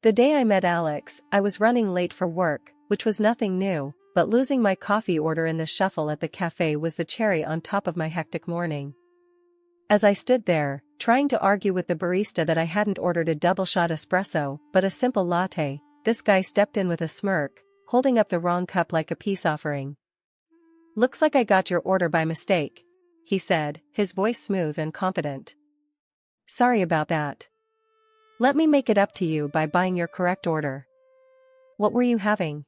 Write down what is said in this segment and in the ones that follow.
The day I met Alex, I was running late for work, which was nothing new, but losing my coffee order in the shuffle at the cafe was the cherry on top of my hectic morning. As I stood there, trying to argue with the barista that I hadn't ordered a double-shot espresso, but a simple latte, this guy stepped in with a smirk, holding up the wrong cup like a peace offering. "Looks like I got your order by mistake," he said, his voice smooth and confident. "Sorry about that. Let me make it up to you by buying your correct order. What were you having?"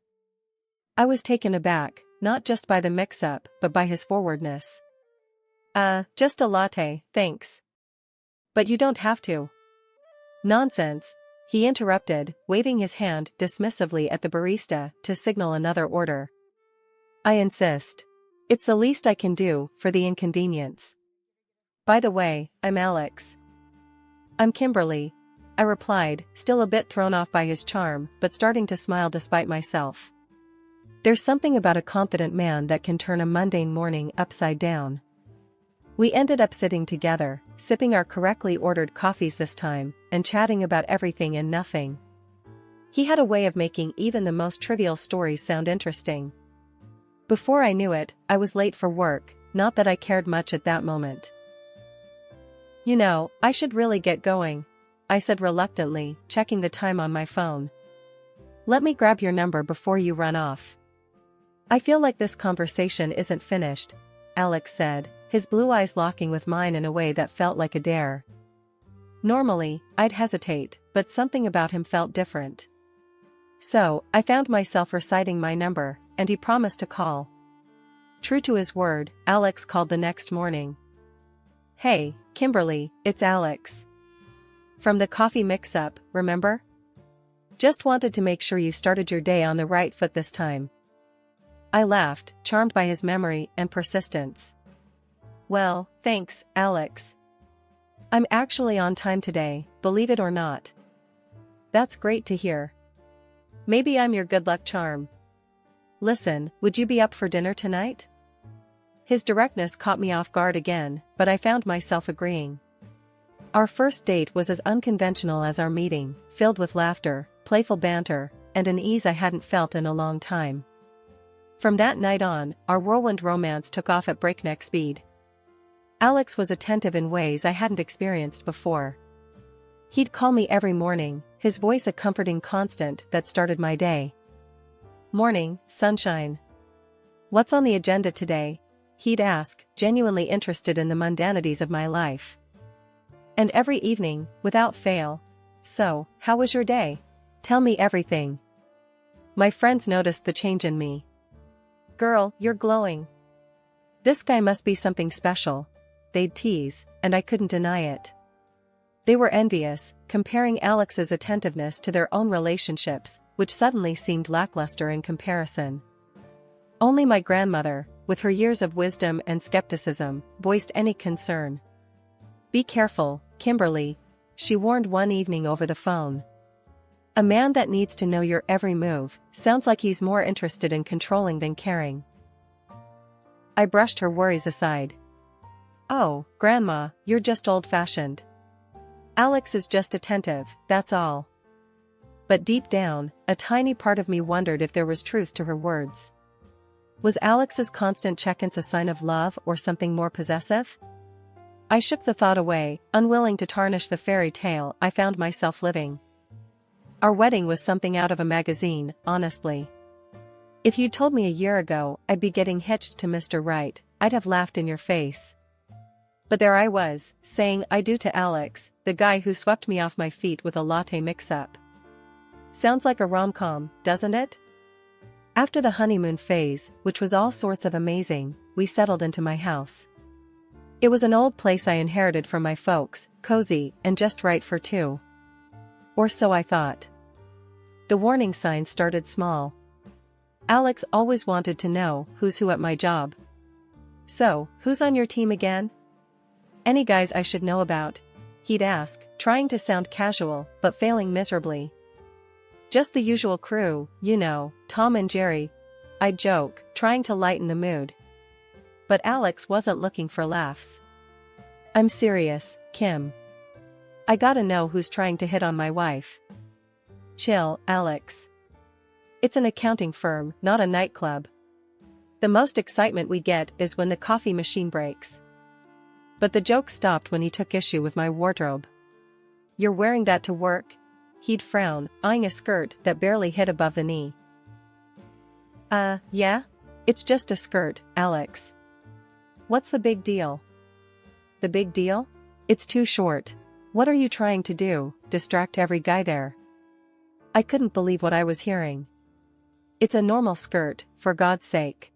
I was taken aback, not just by the mix-up, but by his forwardness. Just a latte, thanks. But you don't have to." "Nonsense," he interrupted, waving his hand dismissively at the barista to signal another order. "I insist. It's the least I can do for the inconvenience. By the way, I'm Alex." "I'm Kimberly," I replied, still a bit thrown off by his charm, but starting to smile despite myself. There's something about a confident man that can turn a mundane morning upside down. We ended up sitting together, sipping our correctly ordered coffees this time, and chatting about everything and nothing. He had a way of making even the most trivial stories sound interesting. Before I knew it, I was late for work, not that I cared much at that moment. "You know, I should really get going," I said reluctantly, checking the time on my phone. "Let me grab your number before you run off." "I feel like this conversation isn't finished," Alex said, his blue eyes locking with mine in a way that felt like a dare. Normally, I'd hesitate, but something about him felt different. So, I found myself reciting my number, and he promised to call. True to his word, Alex called the next morning. "Hey, Kimberly, it's Alex. From the coffee mix-up, remember? Just wanted to make sure you started your day on the right foot this time." I laughed, charmed by his memory and persistence. "Well, thanks, Alex. I'm actually on time today, believe it or not." "That's great to hear. Maybe I'm your good luck charm. Listen, would you be up for dinner tonight?" His directness caught me off guard again, but I found myself agreeing. Our first date was as unconventional as our meeting, filled with laughter, playful banter, and an ease I hadn't felt in a long time. From that night on, our whirlwind romance took off at breakneck speed. Alex was attentive in ways I hadn't experienced before. He'd call me every morning, his voice a comforting constant that started my day. "Morning, sunshine. What's on the agenda today?" he'd ask, genuinely interested in the mundanities of my life. And every evening, without fail, "So, how was your day? Tell me everything." My friends noticed the change in me. "Girl, you're glowing. This guy must be something special," they'd tease, and I couldn't deny it. They were envious, comparing Alex's attentiveness to their own relationships, which suddenly seemed lackluster in comparison. Only my grandmother, with her years of wisdom and skepticism, voiced any concern. "Be careful, Kimberly," she warned one evening over the phone. "A man that needs to know your every move sounds like he's more interested in controlling than caring." I brushed her worries aside. "Oh, Grandma, you're just old-fashioned. Alex is just attentive, that's all." But deep down, a tiny part of me wondered if there was truth to her words. Was Alex's constant check-ins a sign of love or something more possessive? I shook the thought away, unwilling to tarnish the fairy tale I found myself living. Our wedding was something out of a magazine, honestly. If you'd told me a year ago I'd be getting hitched to Mr. Right, I'd have laughed in your face. But there I was, saying I do to Alex, the guy who swept me off my feet with a latte mix-up. Sounds like a rom-com, doesn't it? After the honeymoon phase, which was all sorts of amazing, we settled into my house. It was an old place I inherited from my folks, cozy and just right for two. Or so I thought. The warning signs started small. Alex always wanted to know who's who at my job. "So, who's on your team again? Any guys I should know about?" he'd ask, trying to sound casual, but failing miserably. "Just the usual crew, you know, Tom and Jerry," I'd joke, trying to lighten the mood. But Alex wasn't looking for laughs. "I'm serious, Kim. I gotta know who's trying to hit on my wife." Chill, Alex. It's an accounting firm, not a nightclub. The most excitement we get is when the coffee machine breaks. But the joke stopped when he took issue with my wardrobe. You're wearing that to work? He'd frown, eyeing a skirt that barely hit above the knee. Yeah? It's just a skirt, Alex. What's the big deal? The big deal? It's too short. What are you trying to do, distract every guy there? I couldn't believe what I was hearing. It's a normal skirt, for God's sake.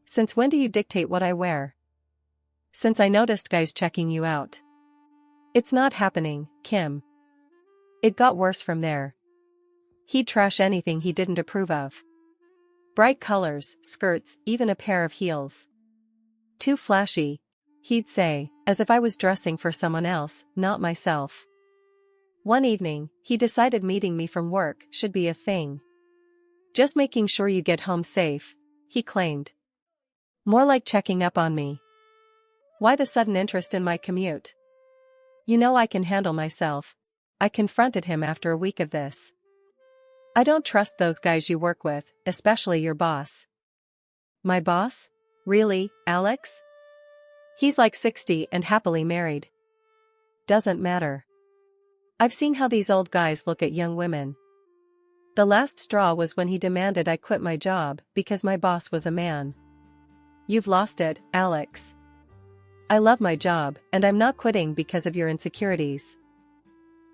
Since when do you dictate what I wear? Since I noticed guys checking you out. It's not happening, Kim. It got worse from there. He'd trash anything he didn't approve of. Bright colors, skirts, even a pair of heels. Too flashy, he'd say, as if I was dressing for someone else, not myself. One evening, he decided meeting me from work should be a thing. Just making sure you get home safe, he claimed. More like checking up on me. Why the sudden interest in my commute? You know I can handle myself. I confronted him after a week of this. I don't trust those guys you work with, especially your boss. My boss? Really, Alex? He's like 60 and happily married. Doesn't matter. I've seen how these old guys look at young women. The last straw was when he demanded I quit my job because my boss was a man. You've lost it, Alex. I love my job, and I'm not quitting because of your insecurities.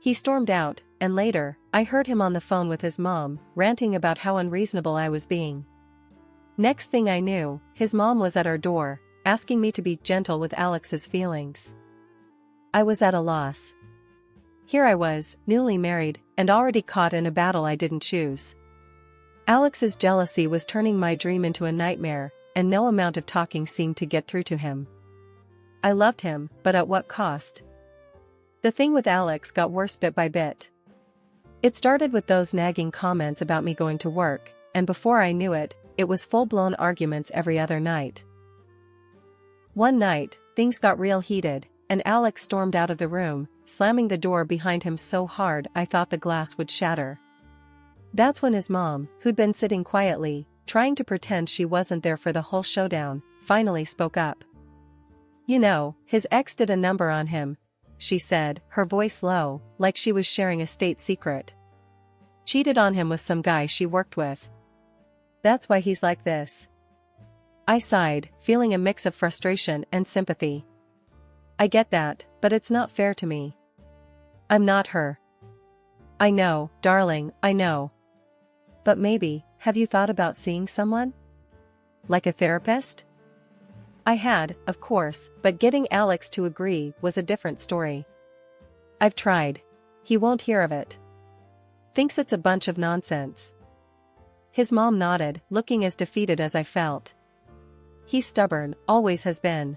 He stormed out, and later, I heard him on the phone with his mom, ranting about how unreasonable I was being. Next thing I knew, his mom was at our door, asking me to be gentle with Alex's feelings. I was at a loss. Here I was, newly married, and already caught in a battle I didn't choose. Alex's jealousy was turning my dream into a nightmare, and no amount of talking seemed to get through to him. I loved him, but at what cost? The thing with Alex got worse bit by bit. It started with those nagging comments about me going to work, and before I knew it, it was full-blown arguments every other night. One night, things got real heated, and Alex stormed out of the room, slamming the door behind him so hard I thought the glass would shatter. That's when his mom, who'd been sitting quietly, trying to pretend she wasn't there for the whole showdown, finally spoke up. You know, his ex did a number on him, she said, her voice low, like she was sharing a state secret. Cheated on him with some guy she worked with. That's why he's like this. I sighed, feeling a mix of frustration and sympathy. I get that, but it's not fair to me. I'm not her. I know, darling, I know. But maybe, have you thought about seeing someone? Like a therapist? I had, of course, but getting Alex to agree was a different story. I've tried. He won't hear of it. Thinks it's a bunch of nonsense. His mom nodded, looking as defeated as I felt. He's stubborn, always has been.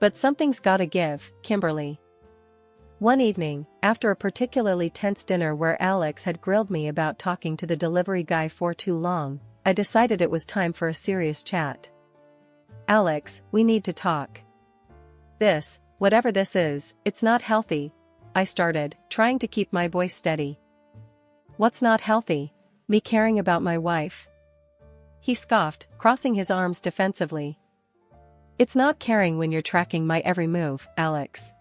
But something's gotta give, Kimberly. One evening, after a particularly tense dinner where Alex had grilled me about talking to the delivery guy for too long, I decided it was time for a serious chat. Alex, we need to talk. This, whatever this is, it's not healthy, I started, trying to keep my voice steady. What's not healthy? Me caring about my wife? He scoffed, crossing his arms defensively. It's not caring when you're tracking my every move, Alex.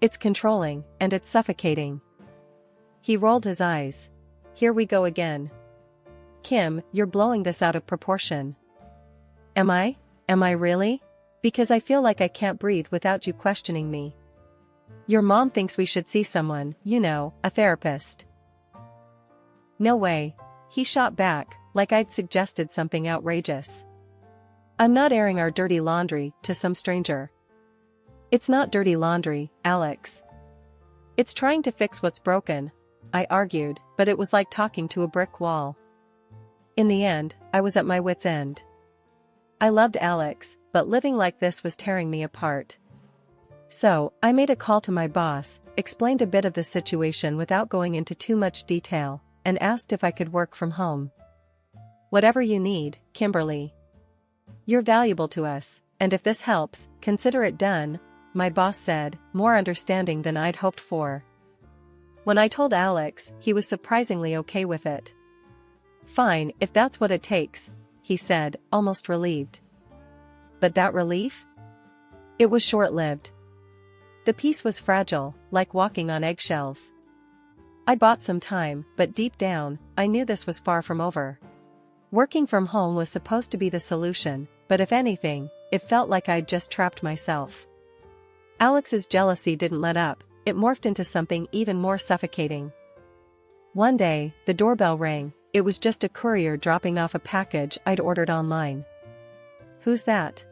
It's controlling, and it's suffocating. He rolled his eyes. Here we go again. Kim, you're blowing this out of proportion. Am I? Am I really? Because I feel like I can't breathe without you questioning me. Your mom thinks we should see someone, you know, a therapist. No way. He shot back, like I'd suggested something outrageous. I'm not airing our dirty laundry to some stranger. It's not dirty laundry, Alex. It's trying to fix what's broken, I argued, but it was like talking to a brick wall. In the end, I was at my wit's end. I loved Alex, but living like this was tearing me apart. So, I made a call to my boss, explained a bit of the situation without going into too much detail, and asked if I could work from home. Whatever you need, Kimberly. You're valuable to us, and if this helps, consider it done, my boss said, more understanding than I'd hoped for. When I told Alex, he was surprisingly okay with it. "Fine, if that's what it takes," he said, almost relieved. But that relief? It was short-lived. The peace was fragile, like walking on eggshells. I bought some time, but deep down, I knew this was far from over. Working from home was supposed to be the solution, but if anything, it felt like I'd just trapped myself. Alex's jealousy didn't let up, it morphed into something even more suffocating. One day, the doorbell rang. It was just a courier dropping off a package I'd ordered online. "Who's that?"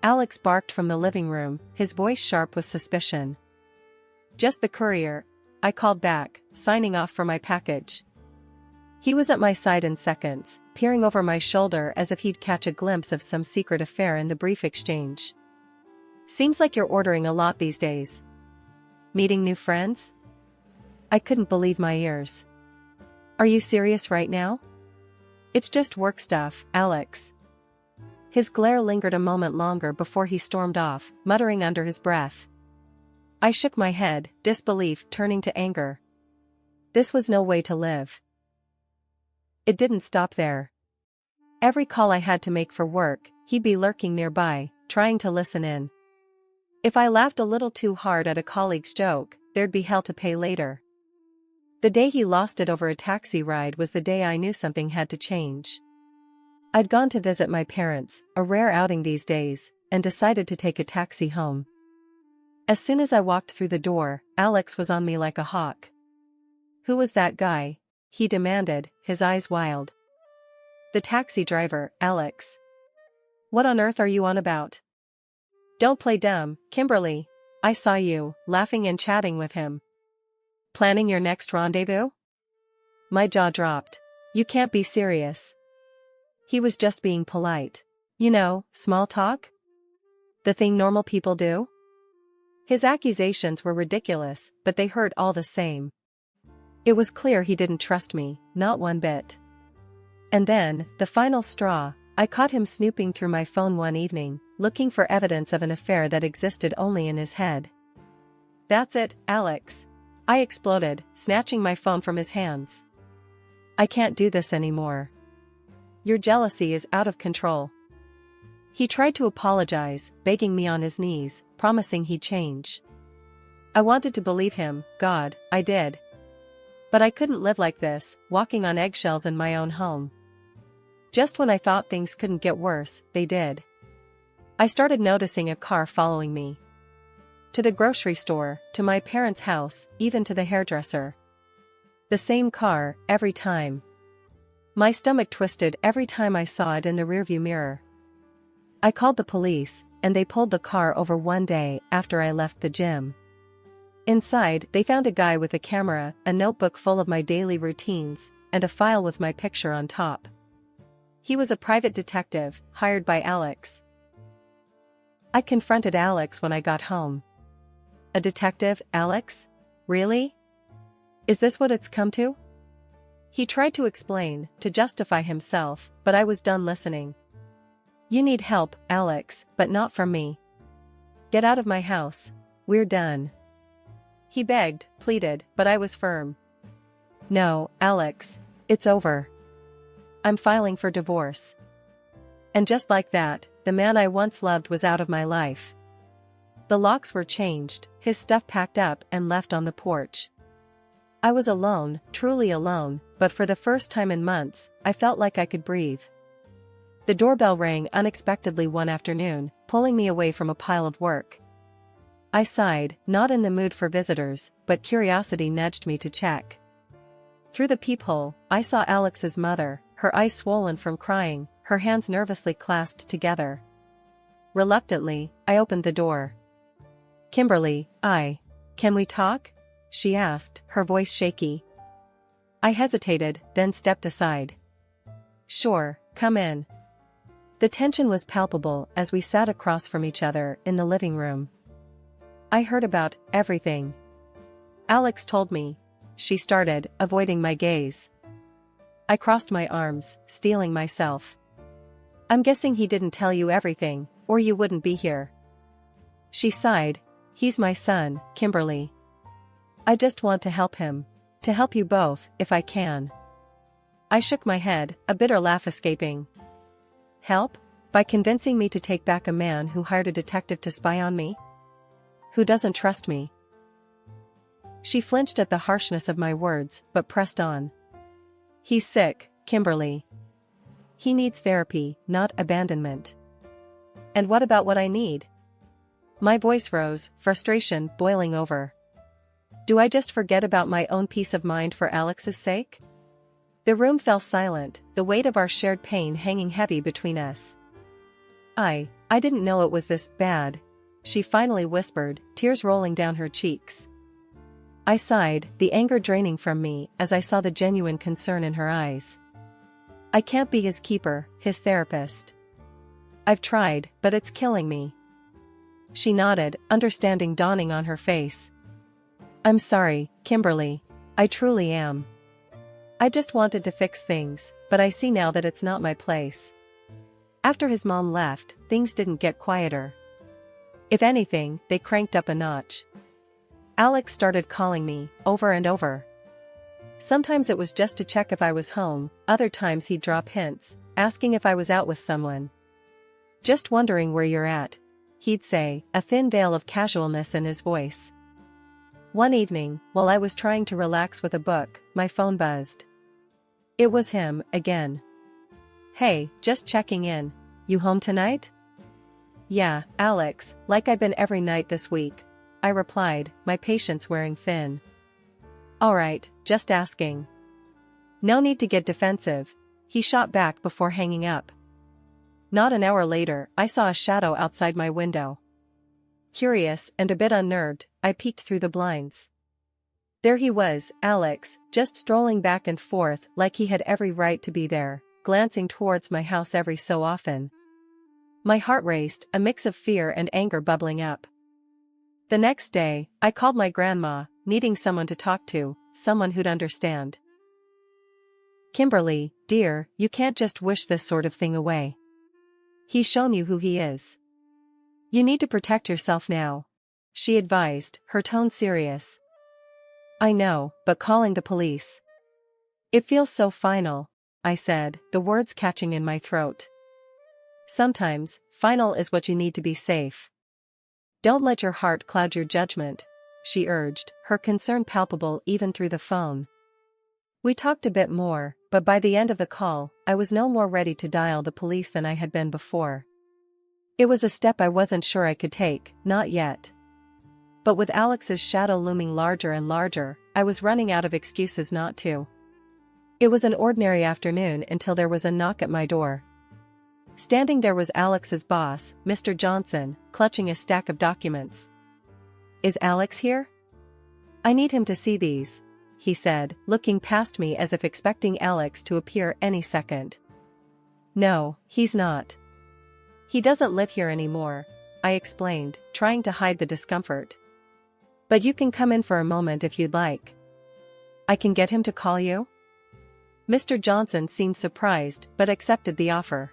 Alex barked from the living room, his voice sharp with suspicion. "Just the courier," I called back, signing off for my package. He was at my side in seconds, peering over my shoulder as if he'd catch a glimpse of some secret affair in the brief exchange. "Seems like you're ordering a lot these days. Meeting new friends?" I couldn't believe my ears. "Are you serious right now?" "It's just work stuff, Alex." His glare lingered a moment longer before he stormed off, muttering under his breath. I shook my head, disbelief turning to anger. This was no way to live. It didn't stop there. Every call I had to make for work, he'd be lurking nearby, trying to listen in. If I laughed a little too hard at a colleague's joke, there'd be hell to pay later. The day he lost it over a taxi ride was the day I knew something had to change. I'd gone to visit my parents, a rare outing these days, and decided to take a taxi home. As soon as I walked through the door, Alex was on me like a hawk. "Who was that guy?" he demanded, his eyes wild. "The taxi driver, Alex." "What on earth are you on about?" "Don't play dumb, Kimberly. I saw you, laughing and chatting with him. Planning your next rendezvous?" My jaw dropped. "You can't be serious." He was just being polite. You know, small talk? The thing normal people do? His accusations were ridiculous, but they hurt all the same. It was clear he didn't trust me, not one bit. And then, the final straw, I caught him snooping through my phone one evening, looking for evidence of an affair that existed only in his head. "That's it, Alex," I exploded, snatching my phone from his hands. "I can't do this anymore. Your jealousy is out of control." He tried to apologize, begging me on his knees, promising he'd change. I wanted to believe him, God, I did. But I couldn't live like this, walking on eggshells in my own home. Just when I thought things couldn't get worse, they did. I started noticing a car following me. To the grocery store, to my parents' house, even to the hairdresser. The same car, every time. My stomach twisted every time I saw it in the rearview mirror. I called the police, and they pulled the car over one day after I left the gym. Inside, they found a guy with a camera, a notebook full of my daily routines, and a file with my picture on top. He was a private detective, hired by Alex. I confronted Alex when I got home. "A detective, Alex? Really? Is this what it's come to?" He tried to explain, to justify himself, but I was done listening. "You need help, Alex, but not from me. Get out of my house. We're done." He begged, pleaded, but I was firm. "No, Alex. It's over. I'm filing for divorce." And just like that, the man I once loved was out of my life. The locks were changed, his stuff packed up and left on the porch. I was alone, truly alone, but for the first time in months, I felt like I could breathe. The doorbell rang unexpectedly one afternoon, pulling me away from a pile of work. I sighed, not in the mood for visitors, but curiosity nudged me to check. Through the peephole, I saw Alex's mother, her eyes swollen from crying, her hands nervously clasped together. Reluctantly, I opened the door. "Kimberly, can we talk?" she asked, her voice shaky. I hesitated, then stepped aside. "Sure, come in." The tension was palpable as we sat across from each other in the living room. "I heard about everything. Alex told me," she started, avoiding my gaze. I crossed my arms, steeling myself. "I'm guessing he didn't tell you everything, or you wouldn't be here." She sighed. "He's my son, Kimberly." I just want to help him. To help you both, if I can. I shook my head, a bitter laugh escaping. Help? By convincing me to take back a man who hired a detective to spy on me? Who doesn't trust me? She flinched at the harshness of my words, but pressed on. He's sick, Kimberly. He needs therapy, not abandonment. And what about what I need? My voice rose, frustration boiling over. Do I just forget about my own peace of mind for Alex's sake? The room fell silent, the weight of our shared pain hanging heavy between us. I didn't know it was this bad, she finally whispered, tears rolling down her cheeks. I sighed, the anger draining from me as I saw the genuine concern in her eyes. I can't be his keeper, his therapist. I've tried, but it's killing me. She nodded, understanding dawning on her face. I'm sorry, Kimberly. I truly am. I just wanted to fix things, but I see now that it's not my place. After his mom left, things didn't get quieter. If anything, they cranked up a notch. Alex started calling me, over and over. Sometimes it was just to check if I was home, other times he'd drop hints, asking if I was out with someone. Just wondering where you're at, he'd say, a thin veil of casualness in his voice. One evening, while I was trying to relax with a book, my phone buzzed. It was him, again. Hey, just checking in. You home tonight? Yeah, Alex, like I've been every night this week, I replied, my patience wearing thin. Alright, just asking. No need to get defensive, he shot back before hanging up. Not an hour later, I saw a shadow outside my window. Curious and a bit unnerved, I peeked through the blinds. There he was, Alex, just strolling back and forth like he had every right to be there, glancing towards my house every so often. My heart raced, a mix of fear and anger bubbling up. The next day, I called my grandma, needing someone to talk to, someone who'd understand. Kimberly, dear, you can't just wish this sort of thing away. He's shown you who he is. You need to protect yourself now, she advised, her tone serious. I know, but calling the police. It feels so final, I said, the words catching in my throat. Sometimes, final is what you need to be safe. Don't let your heart cloud your judgment, she urged, her concern palpable even through the phone. We talked a bit more, but by the end of the call, I was no more ready to dial the police than I had been before. It was a step I wasn't sure I could take, not yet. But with Alex's shadow looming larger and larger, I was running out of excuses not to. It was an ordinary afternoon until there was a knock at my door. Standing there was Alex's boss, Mr. Johnson, clutching a stack of documents. Is Alex here? I need him to see these, he said, looking past me as if expecting Alex to appear any second. No, he's not. He doesn't live here anymore, I explained, trying to hide the discomfort. But you can come in for a moment if you'd like. I can get him to call you? Mr. Johnson seemed surprised but accepted the offer.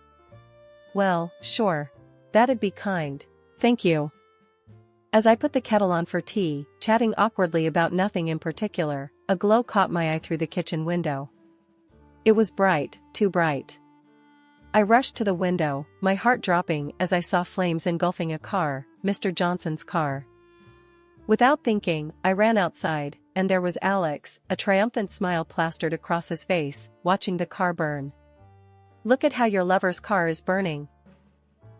Well, sure. That'd be kind, thank you. As I put the kettle on for tea, chatting awkwardly about nothing in particular, a glow caught my eye through the kitchen window. It was bright, too bright. I rushed to the window, my heart dropping as I saw flames engulfing a car, Mr. Johnson's car. Without thinking, I ran outside, and there was Alex, a triumphant smile plastered across his face, watching the car burn. Look at how your lover's car is burning.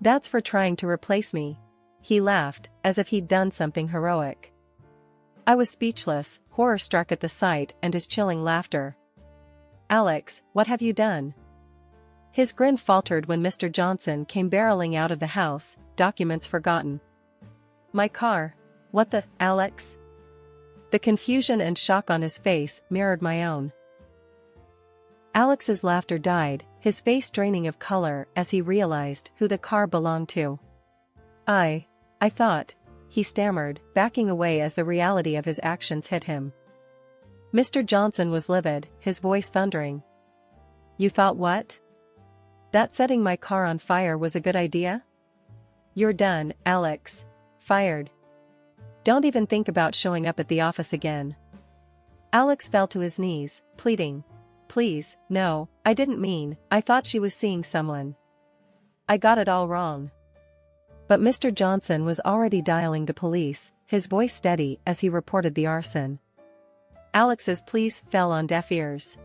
That's for trying to replace me. He laughed, as if he'd done something heroic. I was speechless, horror-struck at the sight and his chilling laughter. Alex, what have you done? His grin faltered when Mr. Johnson came barreling out of the house, documents forgotten. My car. What the, Alex? The confusion and shock on his face mirrored my own. Alex's laughter died, his face draining of color as he realized who the car belonged to. I thought, he stammered, backing away as the reality of his actions hit him. Mr. Johnson was livid, his voice thundering. You thought what? That setting my car on fire was a good idea? You're done, Alex. Fired. Don't even think about showing up at the office again. Alex fell to his knees, pleading. Please, no, I didn't mean, I thought she was seeing someone. I got it all wrong. But Mr. Johnson was already dialing the police, his voice steady as he reported the arson. Alex's pleas fell on deaf ears.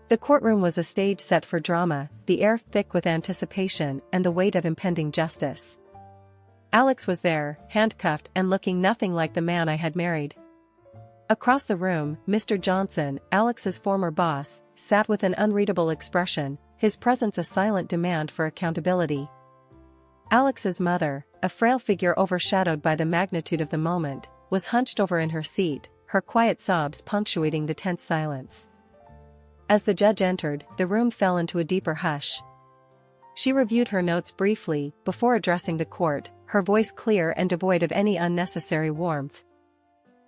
The courtroom was a stage set for drama, the air thick with anticipation and the weight of impending justice. Alex was there, handcuffed and looking nothing like the man I had married. Across the room, Mr. Johnson, Alex's former boss, sat with an unreadable expression, his presence a silent demand for accountability. Alex's mother, a frail figure overshadowed by the magnitude of the moment, was hunched over in her seat, her quiet sobs punctuating the tense silence. As the judge entered, the room fell into a deeper hush. She reviewed her notes briefly before addressing the court, her voice clear and devoid of any unnecessary warmth.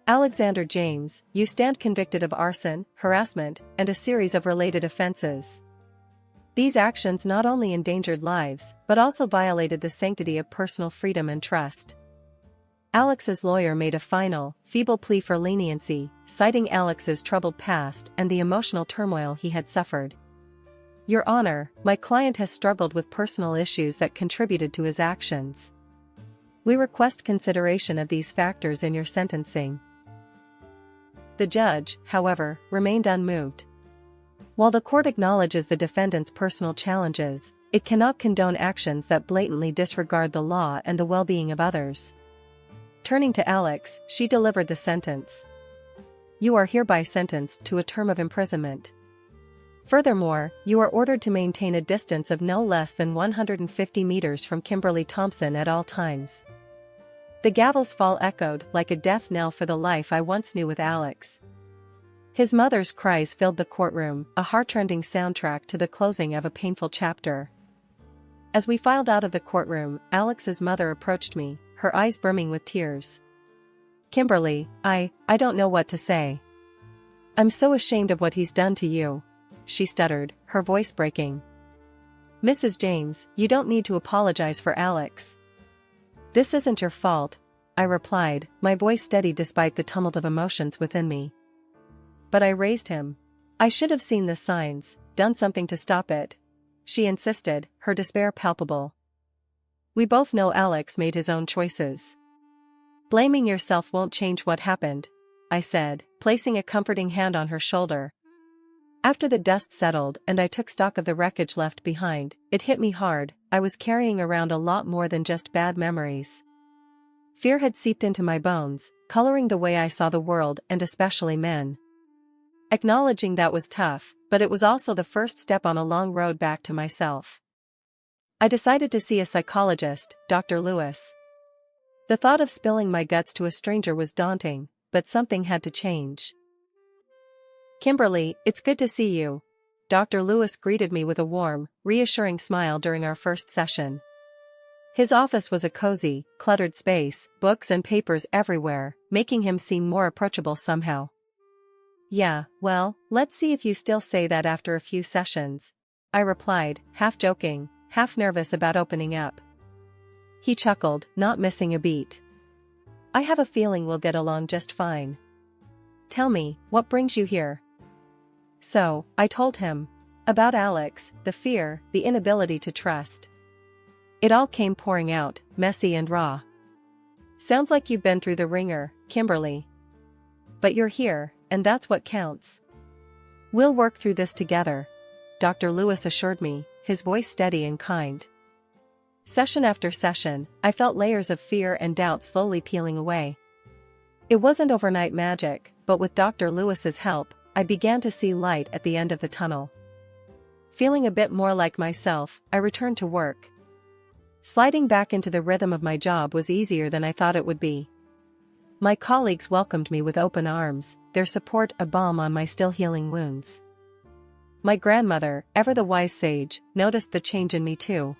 Alexander James, you stand convicted of arson, harassment, and a series of related offenses. These actions not only endangered lives, but also violated the sanctity of personal freedom and trust. Alex's lawyer made a final, feeble plea for leniency, citing Alex's troubled past and the emotional turmoil he had suffered. Your Honor, my client has struggled with personal issues that contributed to his actions. We request consideration of these factors in your sentencing. The judge, however, remained unmoved. While the court acknowledges the defendant's personal challenges, it cannot condone actions that blatantly disregard the law and the well-being of others. Turning to Alex, she delivered the sentence. You are hereby sentenced to a term of imprisonment. Furthermore, you are ordered to maintain a distance of no less than 150 meters from Kimberly Thompson at all times. The gavel's fall echoed like a death knell for the life I once knew with Alex. His mother's cries filled the courtroom, a heartrending soundtrack to the closing of a painful chapter. As we filed out of the courtroom, Alex's mother approached me, her eyes brimming with tears. Kimberly, I don't know what to say. I'm so ashamed of what he's done to you, she stuttered, her voice breaking. Mrs. James, you don't need to apologize for Alex. This isn't your fault, I replied, my voice steady despite the tumult of emotions within me. But I raised him. I should have seen the signs, done something to stop it. She insisted, her despair palpable. We both know Alex made his own choices. Blaming yourself won't change what happened, I said, placing a comforting hand on her shoulder. After the dust settled and I took stock of the wreckage left behind, it hit me hard. I was carrying around a lot more than just bad memories. Fear had seeped into my bones, coloring the way I saw the world and especially men. Acknowledging that was tough, but it was also the first step on a long road back to myself. I decided to see a psychologist, Dr. Lewis. The thought of spilling my guts to a stranger was daunting, but something had to change. Kimberly, it's good to see you. Dr. Lewis greeted me with a warm, reassuring smile during our first session. His office was a cozy, cluttered space, books and papers everywhere, making him seem more approachable somehow. Yeah, well, let's see if you still say that after a few sessions, I replied, half joking, half nervous about opening up. He chuckled, not missing a beat. I have a feeling we'll get along just fine. Tell me, what brings you here? So, I told him. About Alex, the fear, the inability to trust. It all came pouring out, messy and raw. Sounds like you've been through the ringer, Kimberly. But you're here, and that's what counts. We'll work through this together, Dr. Lewis assured me, his voice steady and kind. Session after session, I felt layers of fear and doubt slowly peeling away. It wasn't overnight magic, but with Dr. Lewis's help, I began to see light at the end of the tunnel. Feeling a bit more like myself, I returned to work. Sliding back into the rhythm of my job was easier than I thought it would be. My colleagues welcomed me with open arms, their support a balm on my still healing wounds. My grandmother, ever the wise sage, noticed the change in me too.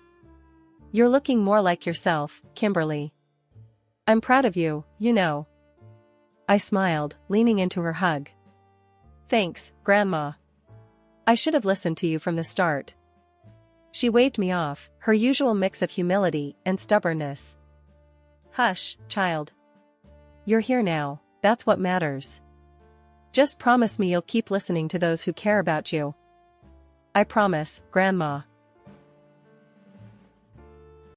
You're looking more like yourself, Kimberly. I'm proud of you, you know. I smiled, leaning into her hug. Thanks, Grandma. I should have listened to you from the start. She waved me off, her usual mix of humility and stubbornness. Hush, child. You're here now, that's what matters. Just promise me you'll keep listening to those who care about you. I promise, Grandma.